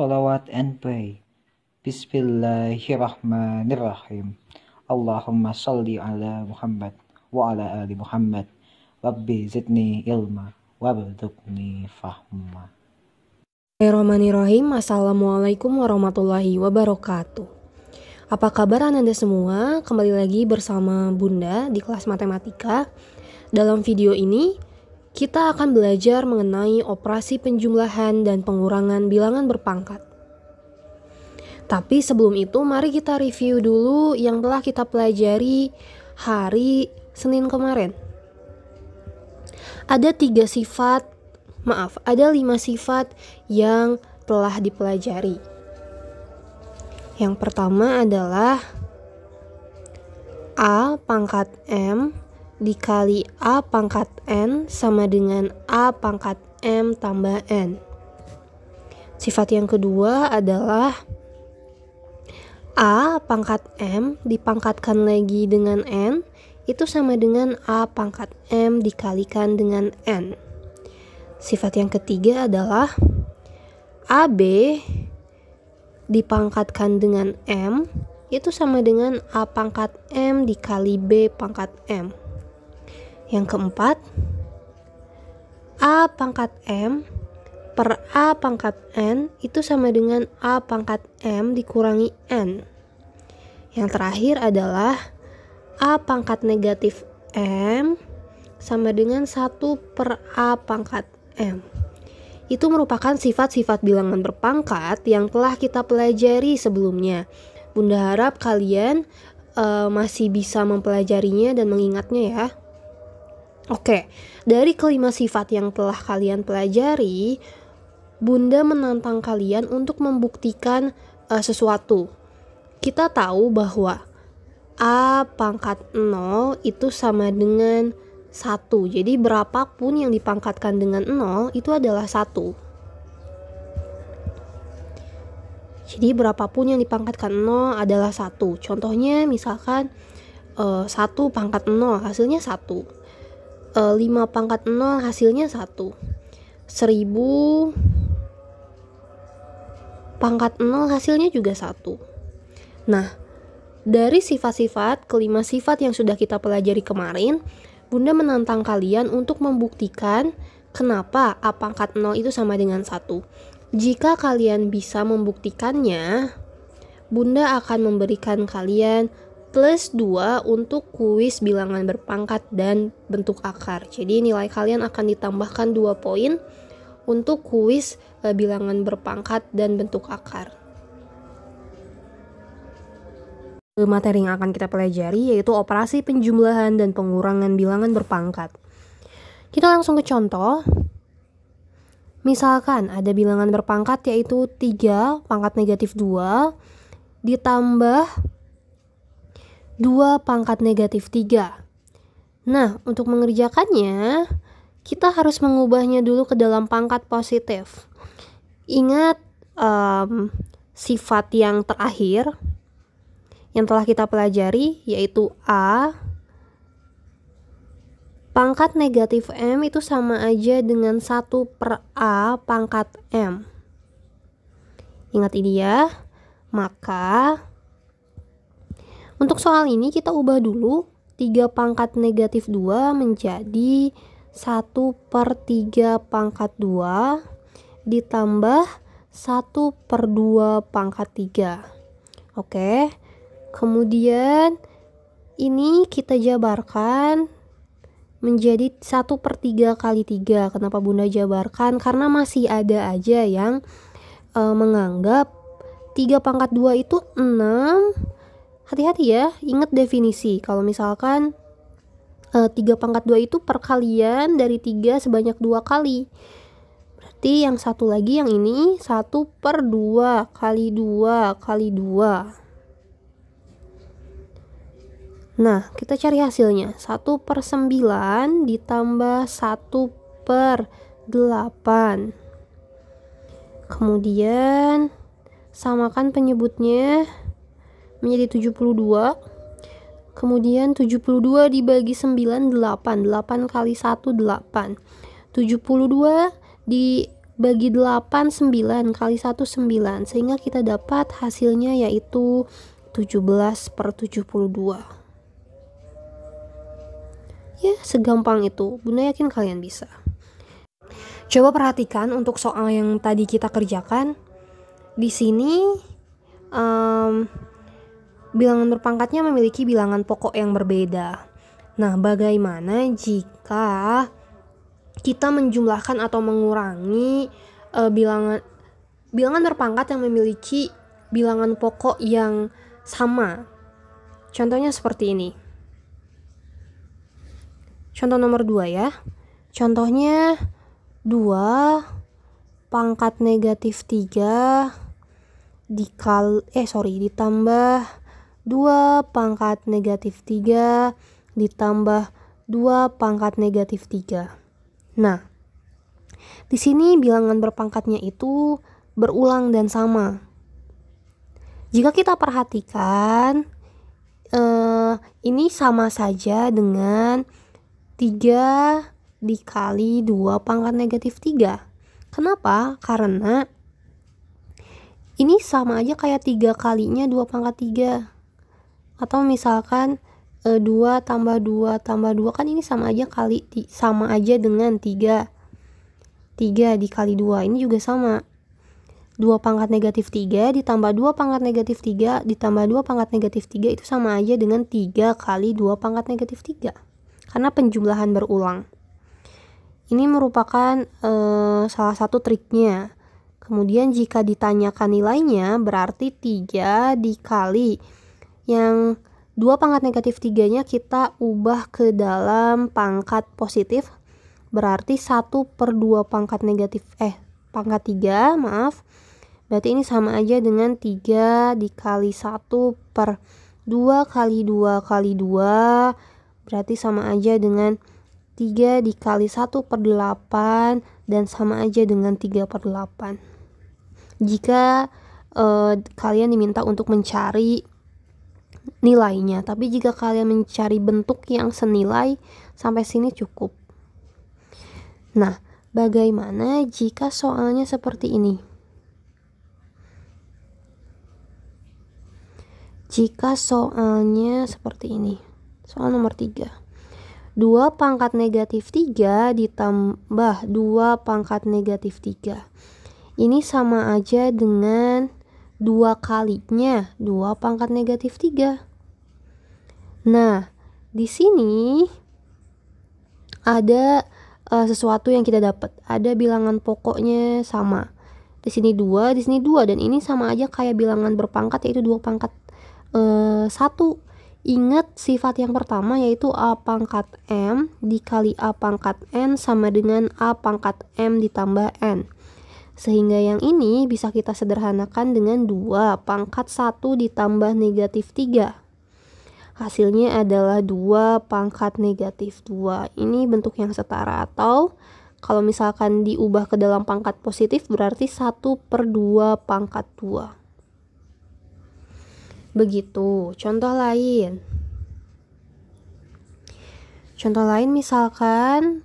salawat and pray. Bismillahirrahmanirrahim. Allahumma salli ala Muhammad wa ala ali Muhammad. Rabbi zidni ilma warzuqni fahma. Bismillahirrahmanirrahim. Assalamualaikum warahmatullahi wabarakatuh. Apa kabar Anda semua? Kembali lagi bersama Bunda di kelas matematika. Dalam video ini kita akan belajar mengenai operasi penjumlahan dan pengurangan bilangan berpangkat. Tapi sebelum itu mari kita review dulu yang telah kita pelajari hari Senin kemarin. Ada 5 sifat yang telah dipelajari. Yang pertama adalah A pangkat M dikali A pangkat N sama dengan A pangkat M tambah N. Sifat yang kedua adalah A pangkat M dipangkatkan lagi dengan N itu sama dengan A pangkat M dikalikan dengan N. Sifat yang ketiga adalah AB dipangkatkan dengan M itu sama dengan A pangkat M dikali B pangkat M. Yang keempat, A pangkat M per A pangkat N itu sama dengan A pangkat M dikurangi N. Yang terakhir adalah A pangkat negatif M sama dengan 1 per A pangkat M. Itu merupakan sifat-sifat bilangan berpangkat yang telah kita pelajari sebelumnya. Bunda harap kalian masih bisa mempelajarinya dan mengingatnya ya. Oke, dari kelima sifat yang telah kalian pelajari, Bunda menantang kalian untuk membuktikan sesuatu. Kita tahu bahwa A pangkat 0 itu sama dengan 1. Jadi berapapun yang dipangkatkan dengan 0 itu adalah 1. Jadi berapapun yang dipangkatkan 0 adalah 1. Contohnya misalkan 1 pangkat 0 hasilnya 1. 5 pangkat 0 hasilnya 1. 1000 pangkat 0 hasilnya juga 1. Nah, dari sifat-sifat, kelima sifat yang sudah kita pelajari kemarin, Bunda menantang kalian untuk membuktikan kenapa A pangkat 0 itu sama dengan 1. Jika kalian bisa membuktikannya, Bunda akan memberikan kalian plus 2 untuk kuis bilangan berpangkat dan bentuk akar. Jadi nilai kalian akan ditambahkan 2 poin untuk kuis bilangan berpangkat dan bentuk akar. Materi yang akan kita pelajari yaitu operasi penjumlahan dan pengurangan bilangan berpangkat. Kita langsung ke contoh. Misalkan ada bilangan berpangkat yaitu 3 pangkat negatif 2 ditambah 2 pangkat negatif 3. Nah, untuk mengerjakannya kita harus mengubahnya dulu ke dalam pangkat positif. Ingat sifat yang terakhir yang telah kita pelajari yaitu A pangkat negatif M itu sama aja dengan 1 per A pangkat M. Ingat ini ya. Maka untuk soal ini kita ubah dulu 3 pangkat negatif 2 menjadi 1 per 3 pangkat 2 ditambah 1 per 2 pangkat 3. Oke. Kemudian ini kita jabarkan menjadi 1 per 3 kali 3. Kenapa Bunda jabarkan? Karena masih ada aja yang menganggap 3 pangkat 2 itu 6. Hati-hati ya, ingat definisi. Kalau misalkan 3 pangkat 2 itu perkalian dari 3 sebanyak 2 kali. Berarti yang satu lagi yang ini 1 per 2 kali 2 kali 2. Nah, kita cari hasilnya. 1 per 9 ditambah 1 per 8. Kemudian samakan penyebutnya menjadi 72. Kemudian 72 dibagi 9, 8. 8 kali 1, 8. 72 bagi 8 9 kali 1 9, sehingga kita dapat hasilnya yaitu 17/72. Ya, segampang itu. Bunda yakin kalian bisa. Coba perhatikan untuk soal yang tadi kita kerjakan. Di sini bilangan berpangkatnya memiliki bilangan pokok yang berbeda. Nah, bagaimana jika kita menjumlahkan atau mengurangi bilangan berpangkat yang memiliki bilangan pokok yang sama? Contohnya seperti ini. Contoh nomor 2 ya. Contohnya 2 pangkat negatif 3 ditambah 2 pangkat negatif 3 ditambah 2 pangkat negatif 3. Nah, di sini bilangan berpangkatnya itu berulang dan sama. Jika kita perhatikan, ini sama saja dengan 3 dikali 2 pangkat negatif 3. Kenapa? Karena ini sama aja kayak 3 kalinya 2 pangkat 3. Atau misalkan 2 tambah 2 tambah 2, kan ini sama aja dengan 3 dikali 2. Ini juga sama. 2 pangkat negatif 3 ditambah 2 pangkat negatif 3 ditambah 2 pangkat negatif 3 itu sama aja dengan 3 kali 2 pangkat negatif 3. Karena penjumlahan berulang. Ini merupakan salah satu triknya. Kemudian jika ditanyakan nilainya, berarti 3 dikali yang 2 pangkat negatif 3-nya kita ubah ke dalam pangkat positif. Berarti 1/2 pangkat pangkat 3, maaf. Berarti ini sama aja dengan 3 dikali 1/2 kali 2 kali 2. Berarti sama aja dengan 3 dikali 1/8 dan sama aja dengan 3/8. Jika kalian diminta untuk mencari nilainya, tapi jika kalian mencari bentuk yang senilai, sampai sini cukup. Nah, bagaimana jika soalnya seperti ini? Jika soalnya seperti ini, soal nomor 3. 2 pangkat negatif 3 ditambah 2 pangkat negatif 3. Ini sama aja dengan 2 kalinya 2 pangkat negatif 3. Nah, di sini ada sesuatu yang kita dapat. Ada bilangan pokoknya sama. Di sini 2, di sini 2, dan ini sama aja kayak bilangan berpangkat, yaitu 2 pangkat 1. Ingat sifat yang pertama, yaitu A pangkat M dikali A pangkat N sama dengan A pangkat M ditambah N. Sehingga yang ini bisa kita sederhanakan dengan 2 pangkat 1 ditambah negatif 3. Hasilnya adalah 2 pangkat negatif 2. Ini bentuk yang setara, atau kalau misalkan diubah ke dalam pangkat positif berarti 1/2 pangkat 2. Begitu. Contoh lain. Contoh lain misalkan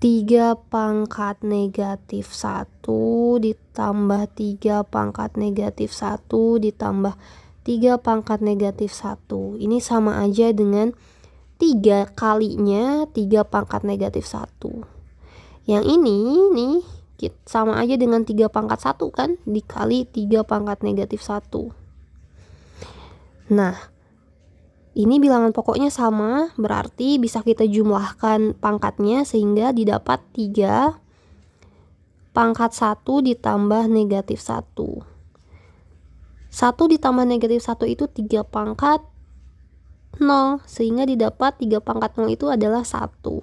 3 pangkat negatif 1 ditambah 3 pangkat negatif 1 ditambah 3 pangkat negatif 1. Ini sama aja dengan 3 kalinya 3 pangkat negatif 1. Yang ini nih sama aja dengan 3 pangkat 1 kan, dikali 3 pangkat negatif 1. Nah, ini bilangan pokoknya sama, berarti bisa kita jumlahkan pangkatnya sehingga didapat 3 pangkat 1 ditambah negatif 1. 1 ditambah negatif 1 itu 3 pangkat 0, sehingga didapat 3 pangkat 0 itu adalah 1.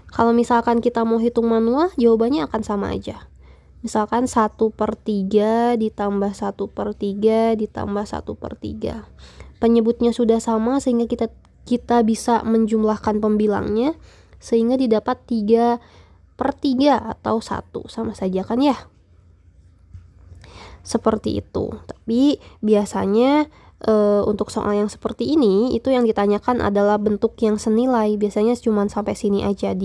Kalau misalkan kita mau hitung manual, jawabannya akan sama aja. Misalkan 1/3 ditambah 1/3 ditambah 1/3. Penyebutnya sudah sama sehingga kita bisa menjumlahkan pembilangnya sehingga didapat 3/3 atau 1. Sama saja kan ya? Seperti itu. Tapi biasanya untuk soal yang seperti ini, itu yang ditanyakan adalah bentuk yang senilai. Biasanya cuma sampai sini aja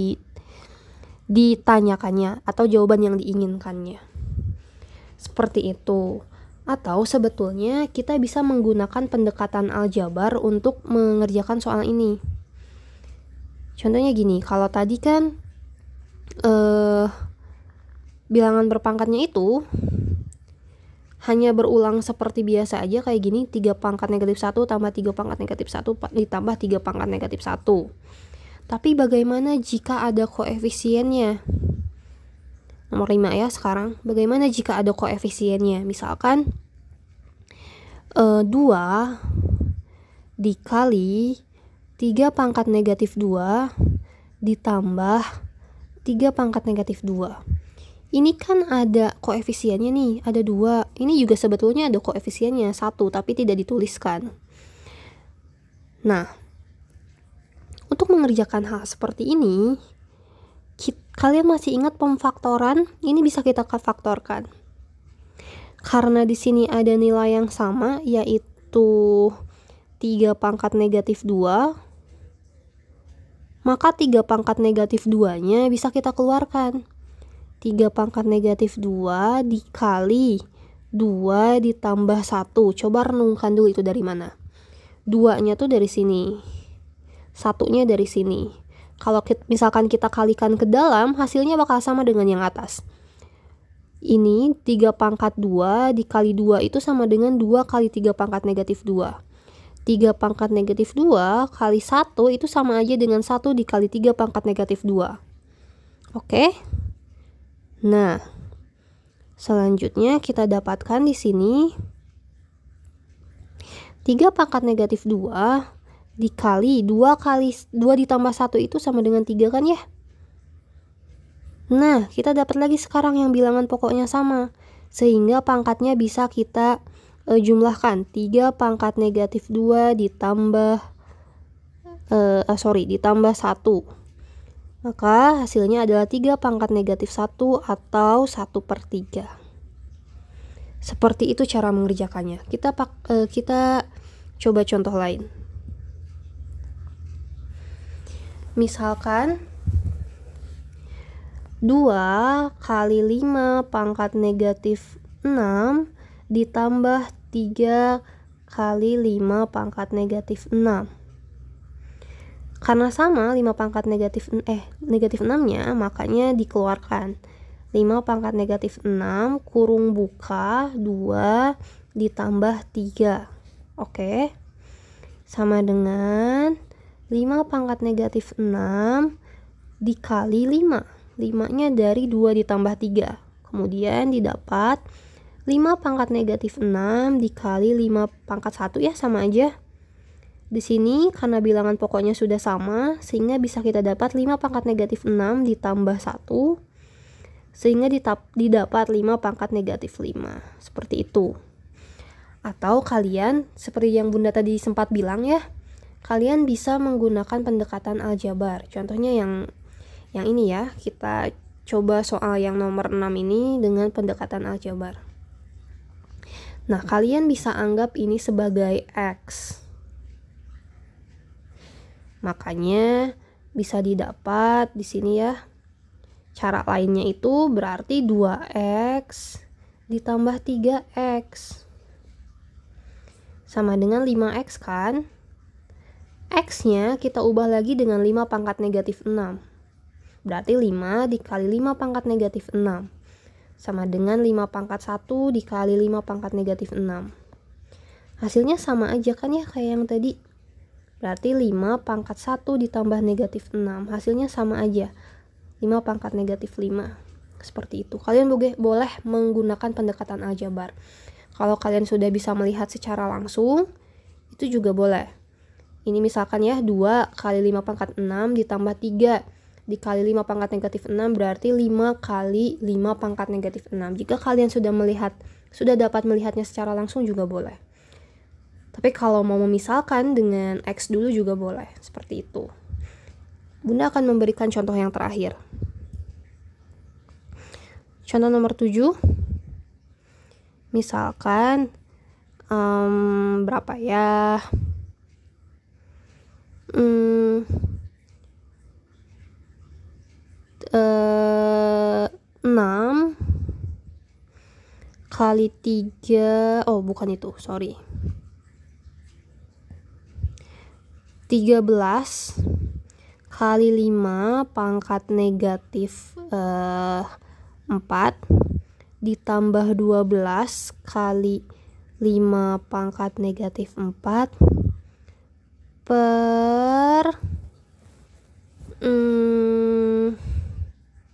ditanyakannya atau jawaban yang diinginkannya. Seperti itu. Atau sebetulnya kita bisa menggunakan pendekatan aljabar untuk mengerjakan soal ini. Contohnya gini, kalau tadi kan bilangan berpangkatnya itu hanya berulang seperti biasa aja kayak gini, 3 pangkat negatif 1 tambah 3 pangkat negatif 1 ditambah 3 pangkat negatif 1. Tapi bagaimana jika ada koefisiennya? Nomor 5 ya sekarang. Bagaimana jika ada koefisiennya? Misalkan 2 dikali 3 pangkat negatif 2 ditambah 3 pangkat negatif 2. Ini kan ada koefisiennya nih, ada 2. Ini juga sebetulnya ada koefisiennya 1, tapi tidak dituliskan. Nah, untuk mengerjakan hal seperti ini, kalian masih ingat pemfaktoran? Ini bisa kita faktorkan. Karena di sini ada nilai yang sama, yaitu 3 pangkat negatif 2, maka 3 pangkat negatif 2-nya bisa kita keluarkan. 3 pangkat negatif 2 dikali 2 ditambah 1. Coba renungkan dulu itu dari mana. 2-nya tuh dari sini. 1-nya dari sini. Kalau misalkan kita kalikan ke dalam, hasilnya bakal sama dengan yang atas. Ini 3 pangkat 2 dikali 2 itu sama dengan 2 kali 3 pangkat negatif 2. 3 pangkat negatif 2 kali 1 itu sama aja dengan 1 dikali 3 pangkat negatif 2. Oke? Nah, selanjutnya kita dapatkan di sini 3 pangkat negatif 2 dikali 2 ditambah 1 itu sama dengan 3 kan ya? Nah, kita dapat lagi sekarang yang bilangan pokoknya sama. Sehingga pangkatnya bisa kita jumlahkan. 3 pangkat negatif 2 ditambah 1. Maka hasilnya adalah 3 pangkat negatif 1 atau 1/3. Seperti itu cara mengerjakannya. Kita coba contoh lain. Misalkan 2 kali 5 pangkat negatif 6 ditambah 3 kali 5 pangkat negatif 6. Karena sama 5 pangkat negatif 6-nya, makanya dikeluarkan. 5 pangkat negatif 6 kurung buka 2 ditambah 3. Oke. Sama dengan 5 pangkat negatif 6 dikali 5. 5-nya dari 2 ditambah 3. Kemudian didapat 5 pangkat negatif 6 dikali 5 pangkat 1 ya sama aja. Di sini karena bilangan pokoknya sudah sama, sehingga bisa kita dapat 5 pangkat negatif 6 ditambah 1, sehingga didapat 5 pangkat negatif 5. Seperti itu. Atau kalian, seperti yang Bunda tadi sempat bilang ya, kalian bisa menggunakan pendekatan aljabar. Contohnya yang ini ya, kita coba soal yang nomor 6 ini dengan pendekatan aljabar. Nah, kalian bisa anggap ini sebagai X. Makanya bisa didapat di sini ya. Cara lainnya itu berarti 2x ditambah 3x sama dengan 5x kan? X-nya kita ubah lagi dengan 5 pangkat negatif 6. Berarti 5 dikali 5 pangkat negatif 6 sama dengan 5 pangkat 1 dikali 5 pangkat negatif 6. Hasilnya sama aja kan ya kayak yang tadi. Berarti 5 pangkat 1 ditambah negatif 6. Hasilnya sama aja. 5 pangkat negatif 5. Seperti itu. Kalian boleh menggunakan pendekatan aljabar. Kalau kalian sudah bisa melihat secara langsung, itu juga boleh. Ini misalkan ya, 2 kali 5 pangkat 6 ditambah 3 dikali 5 pangkat negatif 6 berarti 5 kali 5 pangkat negatif 6. Jika kalian sudah dapat melihatnya secara langsung juga boleh. Tapi kalau mau memisalkan dengan X dulu juga boleh, seperti itu. Bunda akan memberikan contoh yang terakhir. Contoh nomor 7. Misalkan, berapa ya? 3 6 kali 3, oh bukan itu, sorry. 13 kali 5 pangkat negatif 4 ditambah 12 kali 5 pangkat negatif 4 per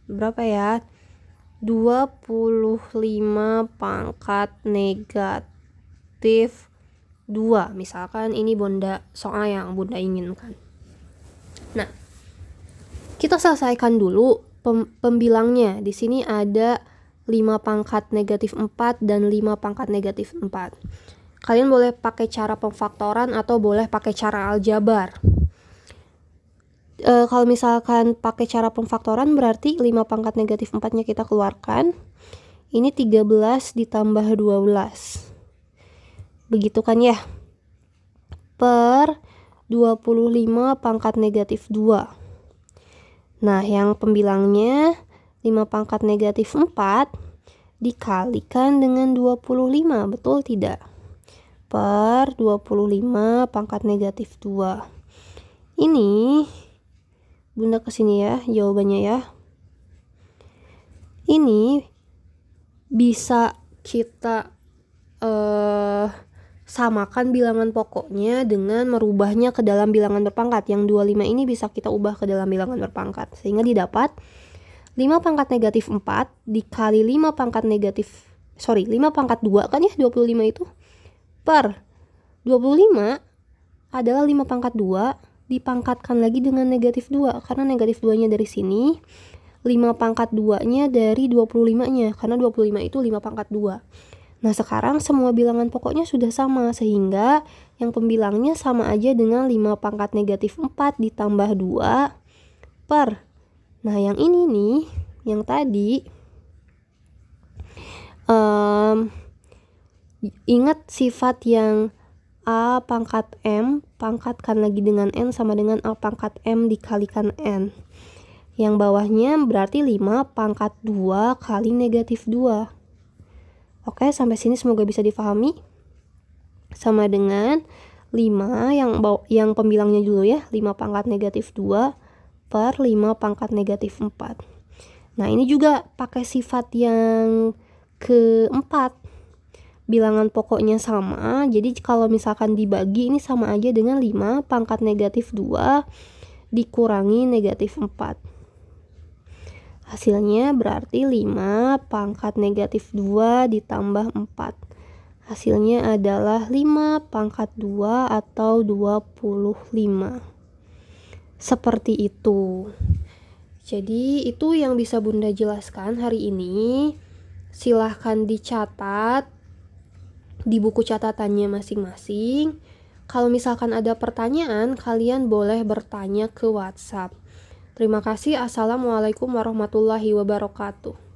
berapa ya? 25 pangkat negatif 2. Misalkan ini Bunda soal yang Bunda inginkan. Nah, kita selesaikan dulu pembilangnya. Di sini ada 5 pangkat negatif 4 dan 5 pangkat negatif 4. Kalian boleh pakai cara pemfaktoran atau boleh pakai cara aljabar. Kalau misalkan pakai cara pemfaktoran berarti 5 pangkat negatif 4-nya kita keluarkan. Ini 13 ditambah 12. Begitu kan ya? Per 25 pangkat negatif 2. Nah, yang pembilangnya 5 pangkat negatif 4 dikalikan dengan 25, betul tidak? Per 25 pangkat negatif 2. Ini Bunda kesini ya jawabannya ya. Ini bisa kita samakan bilangan pokoknya dengan merubahnya ke dalam bilangan berpangkat. Yang 25 ini bisa kita ubah ke dalam bilangan berpangkat. Sehingga didapat 5 pangkat negatif 4 dikali 5 pangkat 5 pangkat 2 kan ya 25 itu. Per 25 adalah 5 pangkat 2 dipangkatkan lagi dengan negatif 2. Karena negatif 2-nya dari sini. 5 pangkat 2-nya dari 25-nya. Karena 25 itu 5 pangkat 2. Nah, sekarang semua bilangan pokoknya sudah sama, sehingga yang pembilangnya sama aja dengan 5 pangkat negatif 4 ditambah 2 per. Nah, yang ini nih, yang tadi, ingat sifat yang A pangkat M, pangkatkan lagi dengan N sama dengan A pangkat M dikalikan N. Yang bawahnya berarti 5 pangkat 2 kali negatif 2. Oke, sampai sini semoga bisa difahami. Sama dengan 5 yang pembilangnya dulu ya, 5 pangkat negatif 2 per 5 pangkat negatif 4. Nah, ini juga pakai sifat yang keempat. Bilangan pokoknya sama, jadi kalau misalkan dibagi ini sama aja dengan 5 pangkat negatif 2 dikurangi negatif 4. Hasilnya berarti 5 pangkat negatif 2 ditambah 4. Hasilnya adalah 5 pangkat 2 atau 25. Seperti itu. Jadi itu yang bisa Bunda jelaskan hari ini. Silahkan dicatat di buku catatannya masing-masing. Kalau misalkan ada pertanyaan, kalian boleh bertanya ke WhatsApp. Terima kasih. Assalamualaikum warahmatullahi wabarakatuh.